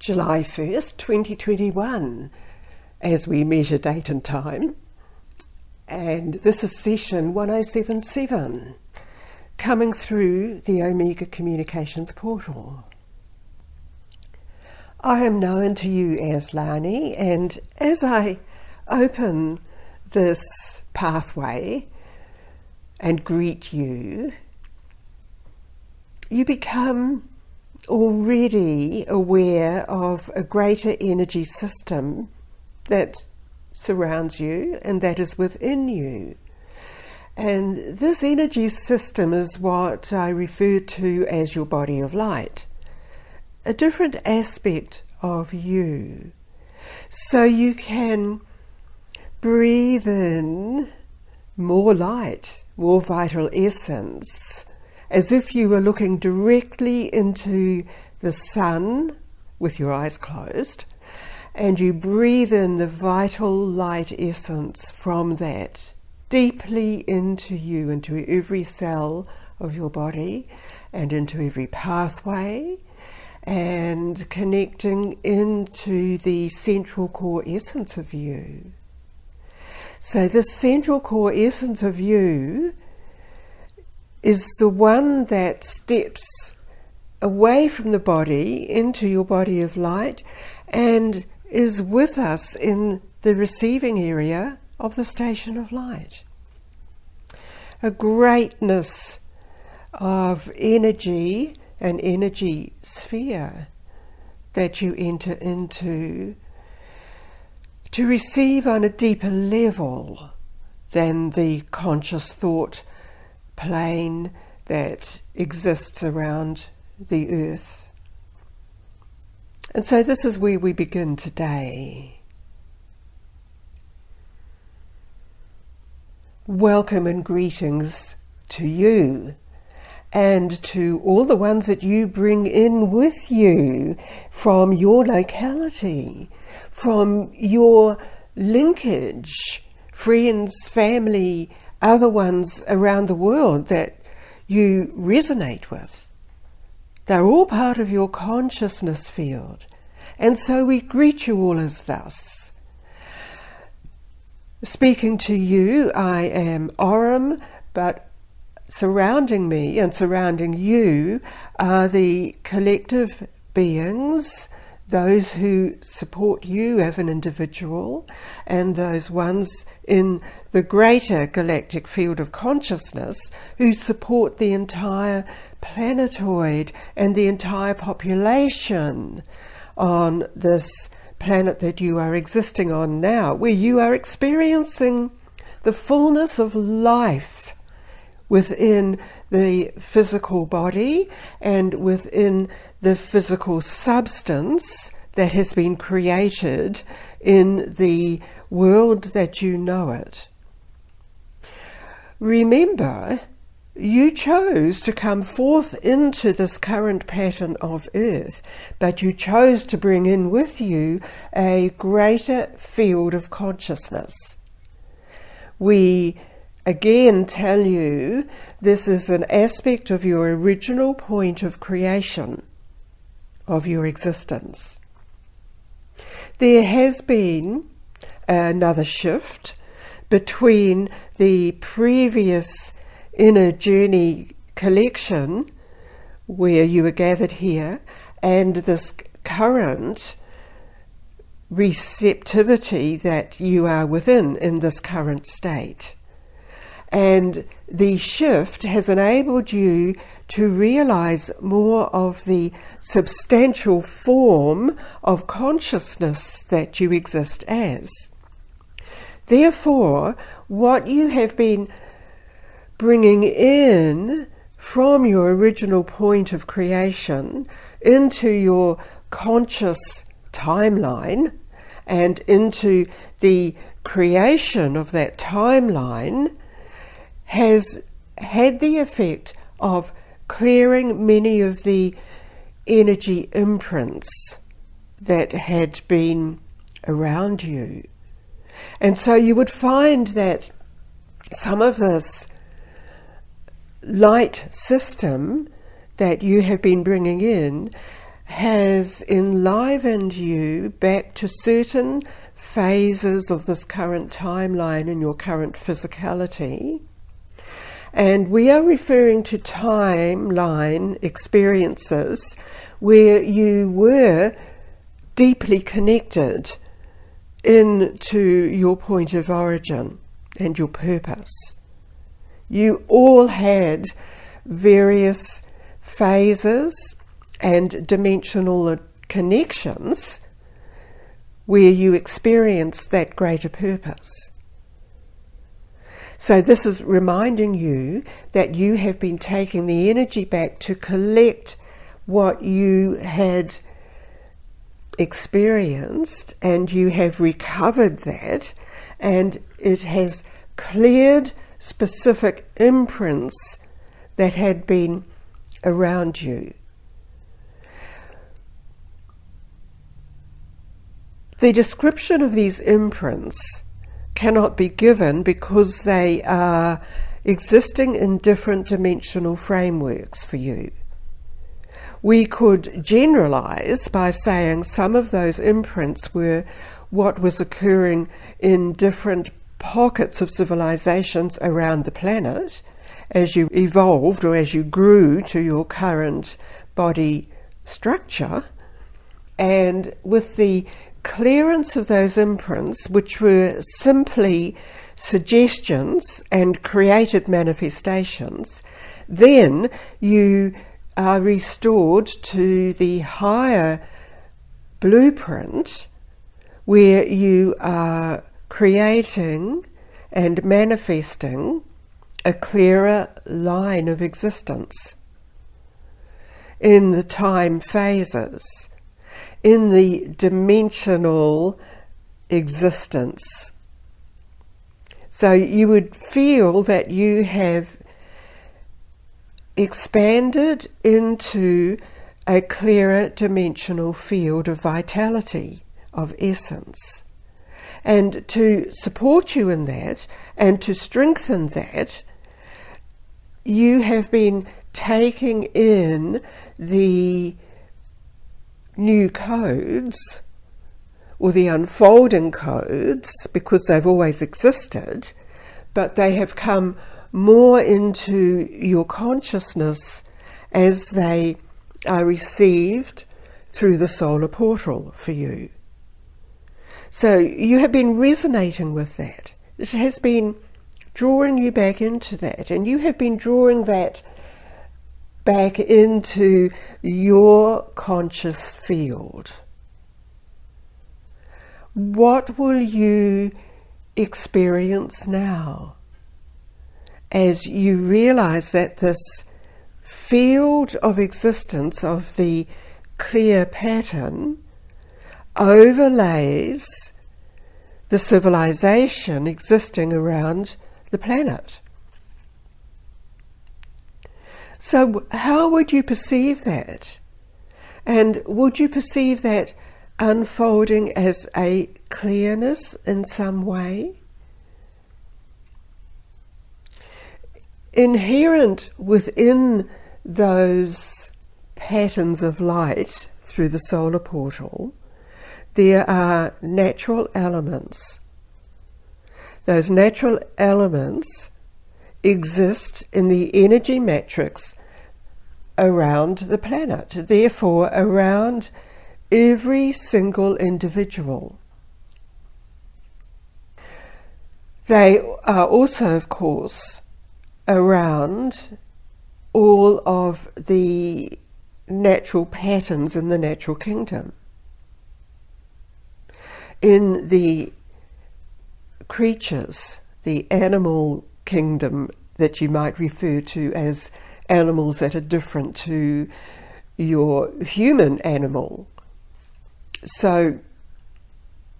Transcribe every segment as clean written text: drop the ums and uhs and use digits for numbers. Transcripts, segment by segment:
July 1st, 2021, as we measure date and time. And this is session 1077, coming through the Omega Communications portal. I am known to you as Lani, and as I open this pathway and greet you, you become already aware of a greater energy system that surrounds you and that is within you. And this energy system is what I refer to as your body of light, a different aspect of you. So you can breathe in more light, more vital essence, as if you were looking directly into the sun with your eyes closed, and you breathe in the vital light essence from that deeply into you, into every cell of your body and into every pathway, and connecting into the central core essence of you. So this central core essence of you is the one that steps away from the body into your body of light and is with us in the receiving area of the station of light. A greatness of energy, an energy sphere that you enter into to receive on a deeper level than the conscious thought plane that exists around the earth. And so this is where we begin today. Welcome and greetings to you and to all the ones that you bring in with you from your locality, from your linkage, friends, family, other ones around the world that you resonate with. They're all part of your consciousness field. And so we greet you all as thus. Speaking to you, I am Aurum, but surrounding me and surrounding you are the collective beings, those who support you as an individual, and those ones in the greater galactic field of consciousness who support the entire planetoid and the entire population on this planet that you are existing on now, where you are experiencing the fullness of life within the physical body and within the physical substance that has been created in the world that you know it. Remember, you chose to come forth into this current pattern of Earth, but you chose to bring in with you a greater field of consciousness. We again tell you this is an aspect of your original point of creation, of your existence. There has been another shift between the previous inner journey collection where you were gathered here and this current receptivity that you are within in this current state. And the shift has enabled you to realize more of the substantial form of consciousness that you exist as. Therefore, what you have been bringing in from your original point of creation into your conscious timeline and into the creation of that timeline has had the effect of clearing many of the energy imprints that had been around you. And so you would find that some of this light system that you have been bringing in has enlivened you back to certain phases of this current timeline in your current physicality. And we are referring to timeline experiences where you were deeply connected into your point of origin and your purpose. You all had various phases and dimensional connections where you experienced that greater purpose. So this is reminding you that you have been taking the energy back to collect what you had experienced, and you have recovered that, and it has cleared specific imprints that had been around you. The description of these imprints cannot be given because they are existing in different dimensional frameworks for you. We could generalize by saying some of those imprints were what was occurring in different pockets of civilizations around the planet as you evolved or as you grew to your current body structure, and with the clearance of those imprints, which were simply suggestions and created manifestations, then you are restored to the higher blueprint where you are creating and manifesting a clearer line of existence in the time phases, in the dimensional existence. So you would feel that you have expanded into a clearer dimensional field of vitality, of essence. And to support you in that and to strengthen that, you have been taking in the new codes, or the unfolding codes, because they've always existed, but they have come more into your consciousness as they are received through the solar portal for you. So you have been resonating with that. It has been drawing you back into that, and you have been drawing that back into your conscious field. What will you experience now as you realize that this field of existence of the clear pattern overlays the civilization existing around the planet? So how would you perceive that? And would you perceive that unfolding as a clearness in some way? Inherent within those patterns of light through the solar portal, there are natural elements. Those natural elements exist in the energy matrix around the planet, therefore around every single individual. They are also, of course, around all of the natural patterns in the natural kingdom. In the creatures, the animal kingdom that you might refer to as animals that are different to your human animal. So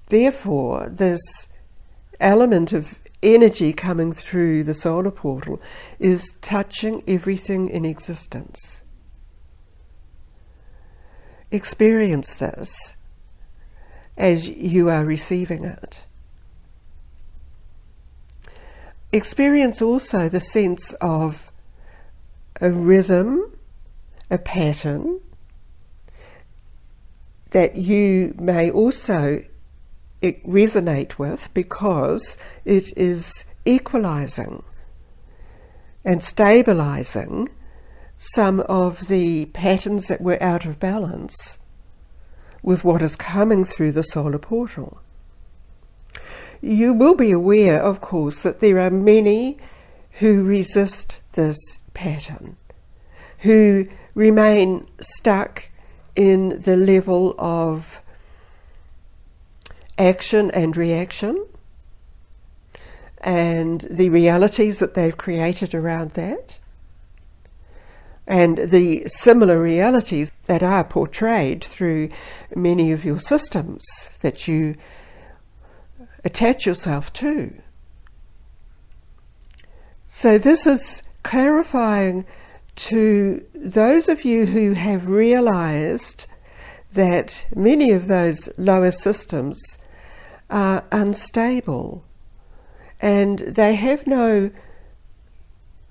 therefore this element of energy coming through the solar portal is touching everything in existence. Experience this as you are receiving it. Experience also the sense of a rhythm, a pattern, that you may also resonate with, because it is equalizing and stabilizing some of the patterns that were out of balance with what is coming through the solar portal. You will be aware, of course, that there are many who resist this pattern, who remain stuck in the level of action and reaction and the realities that they've created around that, and the similar realities that are portrayed through many of your systems that you attach yourself to. So this is clarifying to those of you who have realized that many of those lower systems are unstable and they have no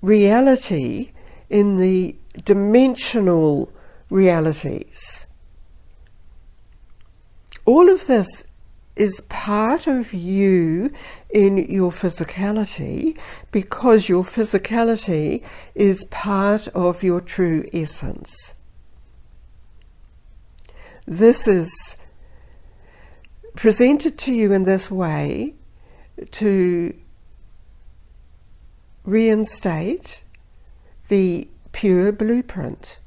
reality in the dimensional realities. All of this is part of you in your physicality, because your physicality is part of your true essence. This is presented to you in this way to reinstate the pure blueprint.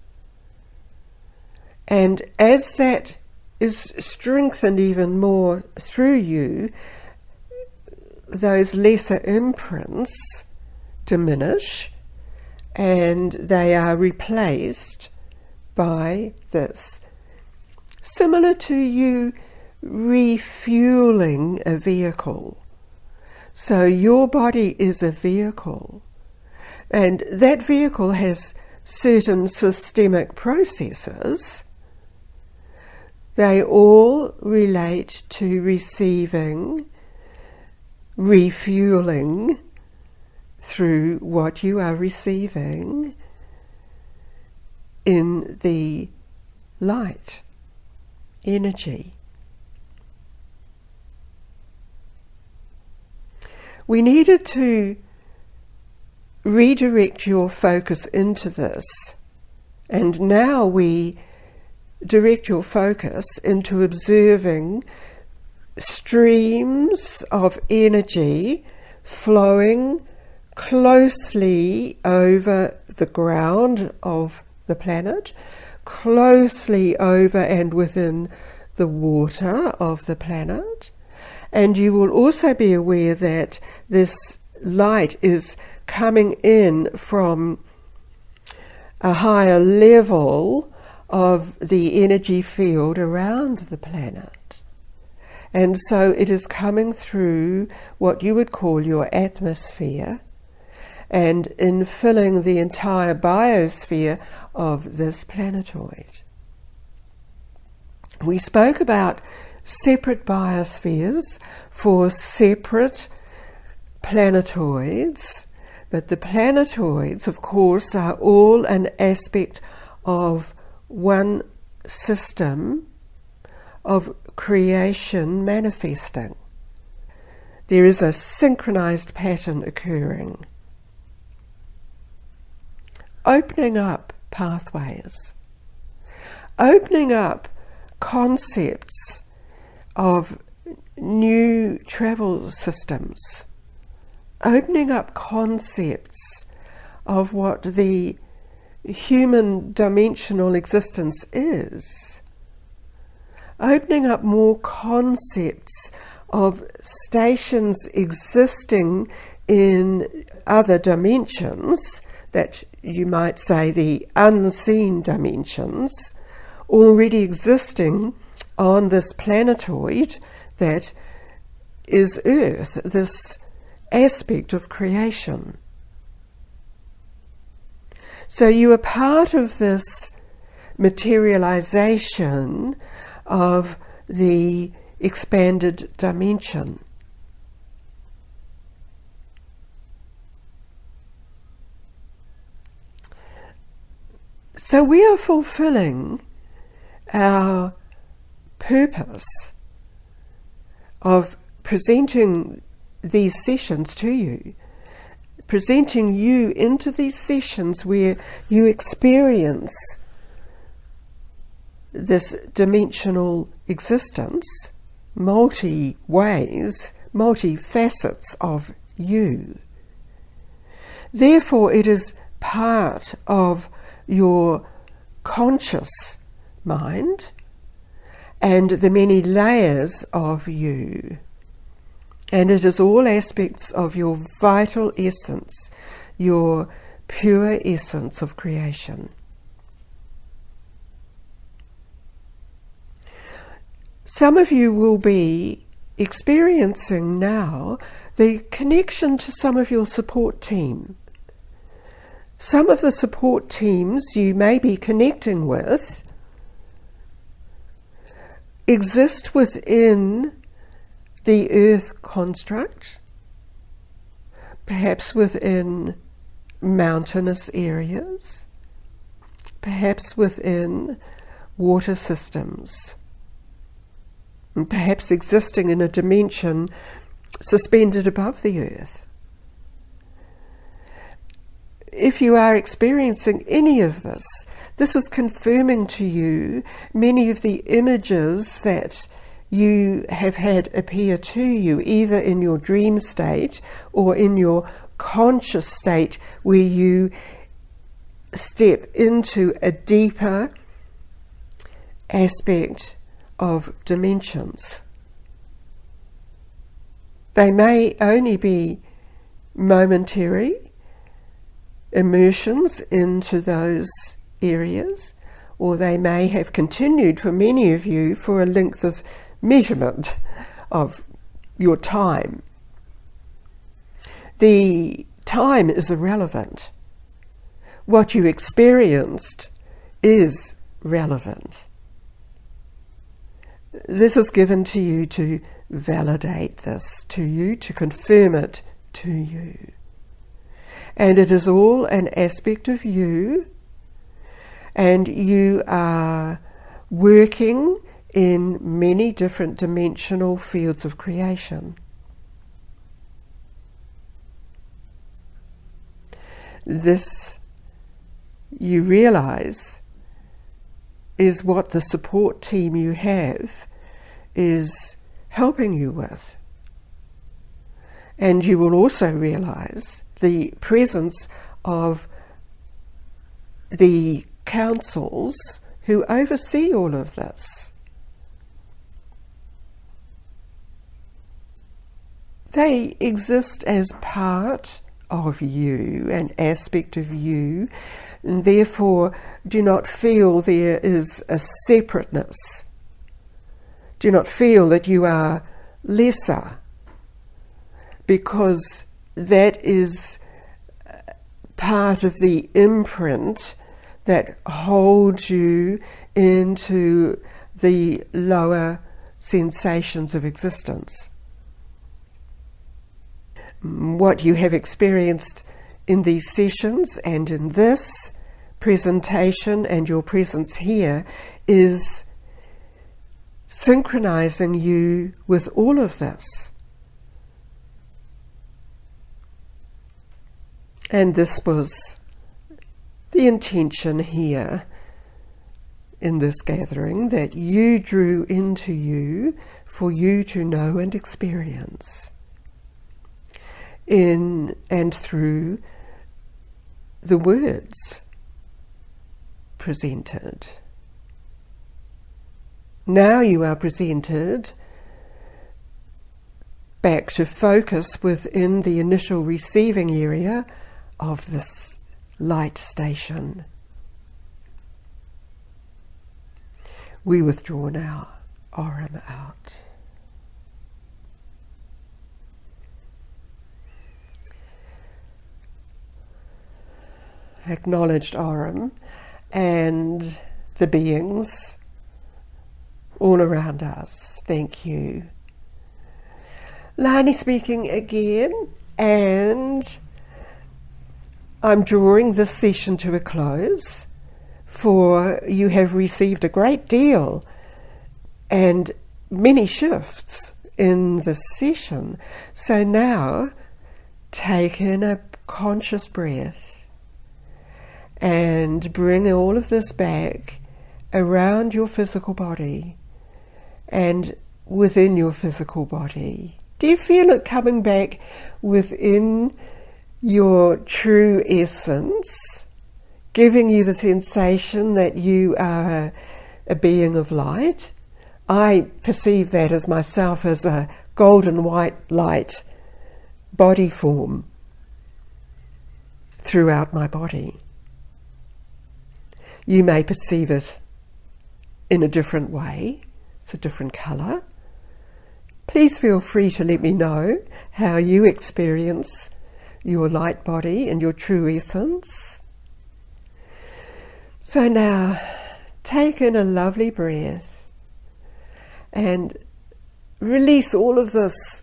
And as that is strengthened even more through you, those lesser imprints diminish and they are replaced by this. Similar to you refueling a vehicle. So your body is a vehicle, and that vehicle has certain systemic processes. They all relate to receiving, refueling through what you are receiving in the light energy. We needed to redirect your focus into this, and now we direct your focus into observing streams of energy flowing closely over the ground of the planet, closely over and within the water of the planet. And you will also be aware that this light is coming in from a higher level of the energy field around the planet. And so it is coming through what you would call your atmosphere and infilling the entire biosphere of this planetoid. We spoke about separate biospheres for separate planetoids, but the planetoids, of course, are all an aspect of one system of creation manifesting. There is a synchronized pattern occurring, opening up pathways, opening up concepts of new travel systems, opening up concepts of what the human dimensional existence is, opening up more concepts of stations existing in other dimensions, that you might say the unseen dimensions, already existing on this planetoid that is Earth, this aspect of creation. So you are part of this materialization of the expanded dimension. So we are fulfilling our purpose of presenting these sessions to you, presenting you into these sessions where you experience this dimensional existence, multi-ways, multi-facets of you. Therefore, it is part of your conscious mind and the many layers of you. And it is all aspects of your vital essence, your pure essence of creation. Some of you will be experiencing now the connection to some of your support team. Some of the support teams you may be connecting with exist within the earth construct, perhaps within mountainous areas, perhaps within water systems, and perhaps existing in a dimension suspended above the earth. If you are experiencing any of this, this is confirming to you many of the images that you have had appear to you, either in your dream state or in your conscious state, where you step into a deeper aspect of dimensions. They may only be momentary immersions into those areas, or they may have continued for many of you for a length of measurement of your time. The time is irrelevant. What you experienced is relevant. This is given to you to validate this to you, to confirm it to you. And it is all an aspect of you, and you are working in many different dimensional fields of creation. This, you realize, is what the support team you have is helping you with. And you will also realize the presence of the councils who oversee all of this. They exist as part of you, an aspect of you, and therefore do not feel there is a separateness. Do not feel that you are lesser, because that is part of the imprint that holds you into the lower sensations of existence. What you have experienced in these sessions and in this presentation and your presence here is synchronizing you with all of this. And this was the intention here in this gathering, that you drew into you for you to know and experience in and through the words presented. Now you are presented back to focus within the initial receiving area of this light station. We withdraw now, Aurum out. Acknowledged Aurum and the beings all around us. Thank you. Lani speaking again, and I'm drawing this session to a close, for you have received a great deal and many shifts in this session. So now take in a conscious breath and bring all of this back around your physical body and within your physical body. Do you feel it coming back within your true essence, giving you the sensation that you are a being of light? I perceive that as myself as a golden white light body form throughout my body. You may perceive it in a different way. It's a different colour. Please feel free to let me know how you experience your light body and your true essence. So now, take in a lovely breath and release all of this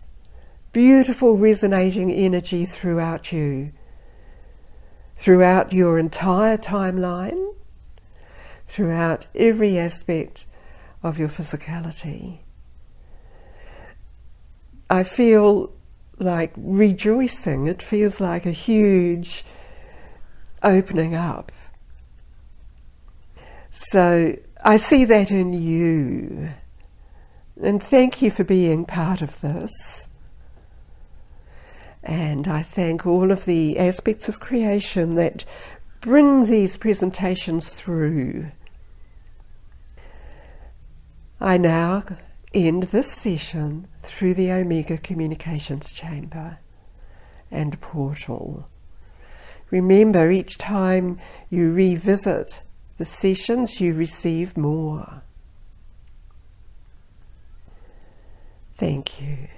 beautiful resonating energy throughout you, throughout your entire timeline, throughout every aspect of your physicality. I feel like rejoicing. It feels like a huge opening up. So I see that in you. And thank you for being part of this. And I thank all of the aspects of creation that bring these presentations through. I now end this session through the Omega Communications Chamber and Portal. Remember, each time you revisit the sessions, you receive more. Thank you.